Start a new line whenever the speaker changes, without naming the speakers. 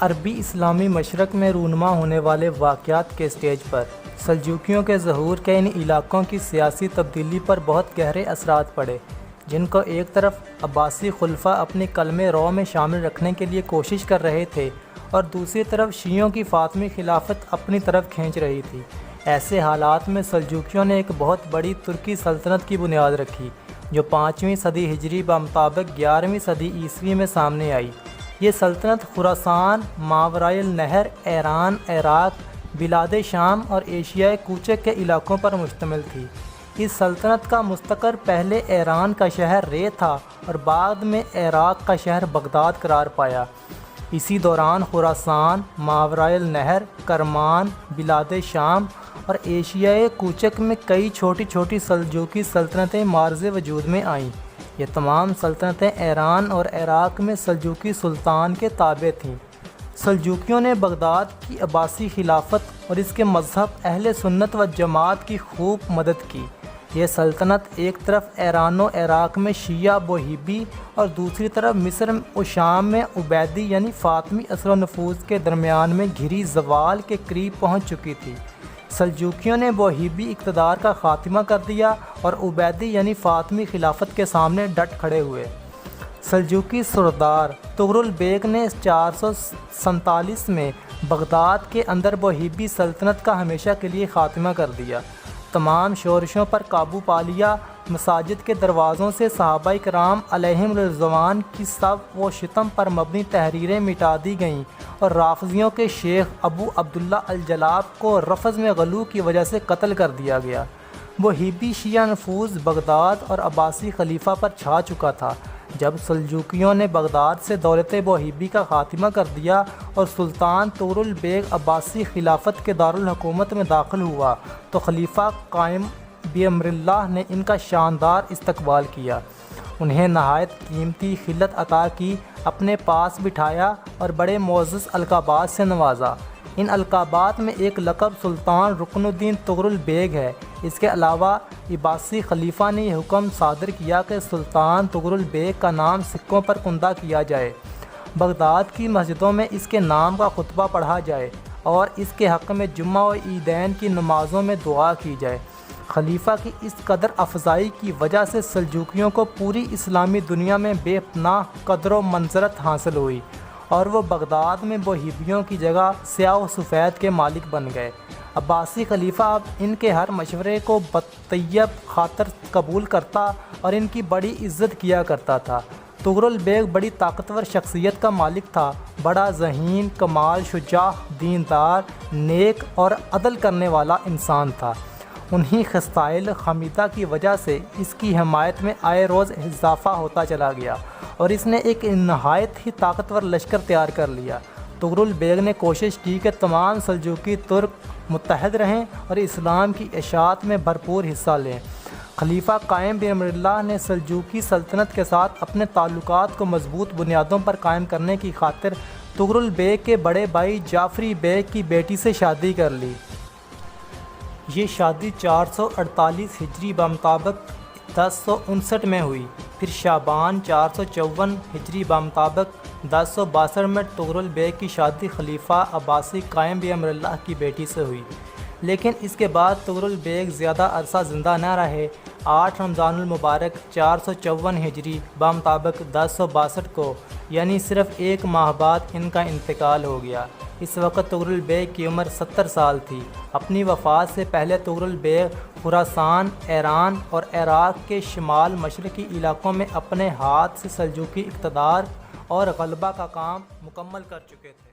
عربی اسلامی مشرق میں رونما ہونے والے واقعات کے اسٹیج پر سلجوقیوں کے ظہور کے ان علاقوں کی سیاسی تبدیلی پر بہت گہرے اثرات پڑے، جن کو ایک طرف عباسی خلفاء اپنی قلمِ رو میں شامل رکھنے کے لیے کوشش کر رہے تھے اور دوسری طرف شیعوں کی فاطمی خلافت اپنی طرف کھینچ رہی تھی۔ ایسے حالات میں سلجوقیوں نے ایک بہت بڑی ترکی سلطنت کی بنیاد رکھی، جو 5ویں صدی ہجری بمطابق 11ویں صدی عیسوی میں سامنے آئی۔ یہ سلطنت خراسان، ماورائے النہر، ایران، عراق، بلاد شام اور ایشیائے کوچک کے علاقوں پر مشتمل تھی۔ اس سلطنت کا مستقر پہلے ایران کا شہر رے تھا اور بعد میں عراق کا شہر بغداد قرار پایا۔ اسی دوران خراسان، ماورائے النہر، کرمان، بلاد شام اور ایشیائے کوچک میں کئی چھوٹی چھوٹی سلجوقی سلطنتیں معرض وجود میں آئیں۔ یہ تمام سلطنتیں ایران اور عراق میں سلجوقی سلطان کے تابع تھیں۔ سلجوقیوں نے بغداد کی عباسی خلافت اور اس کے مذہب اہل سنت و جماعت کی خوب مدد کی۔ یہ سلطنت ایک طرف ایران و عراق میں شیعہ وہیبی اور دوسری طرف مصر و شام میں عبیدی یعنی فاطمی اثر و نفوذ کے درمیان میں گھری زوال کے قریب پہنچ چکی تھی۔ سلجوقیوں نے وہیبی اقتدار کا خاتمہ کر دیا اور عبیدی یعنی فاطمی خلافت کے سامنے ڈٹ کھڑے ہوئے۔ سلجوقی سردار طغرل بیگ نے 447 میں بغداد کے اندر وہیبی سلطنت کا ہمیشہ کے لیے خاتمہ کر دیا، تمام شورشوں پر قابو پا لیا۔ مساجد کے دروازوں سے صحابہ کرام علیہم الرضوان کی سب و شتم پر مبنی تحریریں مٹا دی گئیں اور رافضیوں کے شیخ ابو عبداللہ الجلاب کو رفض میں غلو کی وجہ سے قتل کر دیا گیا۔ وہیبی شیعہ نفوذ بغداد اور عباسی خلیفہ پر چھا چکا تھا۔ جب سلجوقیوں نے بغداد سے دولت وہیبی کا خاتمہ کر دیا اور سلطان طغرل بیگ عباسی خلافت کے دارالحکومت میں داخل ہوا تو خلیفہ قائم بامر اللہ نے ان کا شاندار استقبال کیا، انہیں نہایت قیمتی خلعت عطا کی، اپنے پاس بٹھایا اور بڑے معزز القابات سے نوازا۔ ان القابات میں ایک لقب سلطان رکن الدین طغرل بیگ ہے۔ اس کے علاوہ عباسی خلیفہ نے یہ حکم صادر کیا کہ سلطان طغرل بیگ کا نام سکوں پر کندہ کیا جائے، بغداد کی مسجدوں میں اس کے نام کا خطبہ پڑھا جائے اور اس کے حق میں جمعہ و عیدین کی نمازوں میں دعا کی جائے۔ خلیفہ کی اس قدر افزائی کی وجہ سے سلجوقیوں کو پوری اسلامی دنیا میں بے پناہ قدر و منزلت حاصل ہوئی اور وہ بغداد میں وہیبیوں کی جگہ سیاہ و سفید کے مالک بن گئے۔ عباسی خلیفہ اب ان کے ہر مشورے کو بطیب خاطر قبول کرتا اور ان کی بڑی عزت کیا کرتا تھا۔ طغرل بیگ بڑی طاقتور شخصیت کا مالک تھا، بڑا ذہین، کمال شجاع، دیندار، نیک اور عدل کرنے والا انسان تھا۔ انہی خصائل حمیدہ کی وجہ سے اس کی حمایت میں آئے روز اضافہ ہوتا چلا گیا اور اس نے ایک نہایت ہی طاقتور لشکر تیار کر لیا۔ طغرل بیگ نے کوشش کی کہ تمام سلجوقی ترک متحد رہیں اور اسلام کی اشاعت میں بھرپور حصہ لیں۔ خلیفہ قائم بامر اللہ نے سلجوقی سلطنت کے ساتھ اپنے تعلقات کو مضبوط بنیادوں پر قائم کرنے کی خاطر طغرل بیگ کے بڑے بھائی جعفری بیگ کی بیٹی سے شادی کر لی۔ یہ شادی 448 ہجری بمطابق 1059 میں ہوئی، پھر شعبان 454 ہجری بمطابق 1062 میں طغرل بیگ کی شادی خلیفہ عباسی قائم بامر اللہ کی بیٹی سے ہوئی، لیکن اس کے بعد طغرل بیگ زیادہ عرصہ زندہ نہ رہے۔ 8 رمضان المبارک 454 ہجری بمطابق 1062 کو، یعنی صرف ایک ماہ بعد ان کا انتقال ہو گیا۔ اس وقت طغرل بیگ کی عمر 70 سال تھی۔ اپنی وفات سے پہلے طغرل بیگ خراسان، ایران اور عراق کے شمال مشرقی علاقوں میں اپنے ہاتھ سے سلجوقی اقتدار اور غلبہ کا کام مکمل کر چکے تھے۔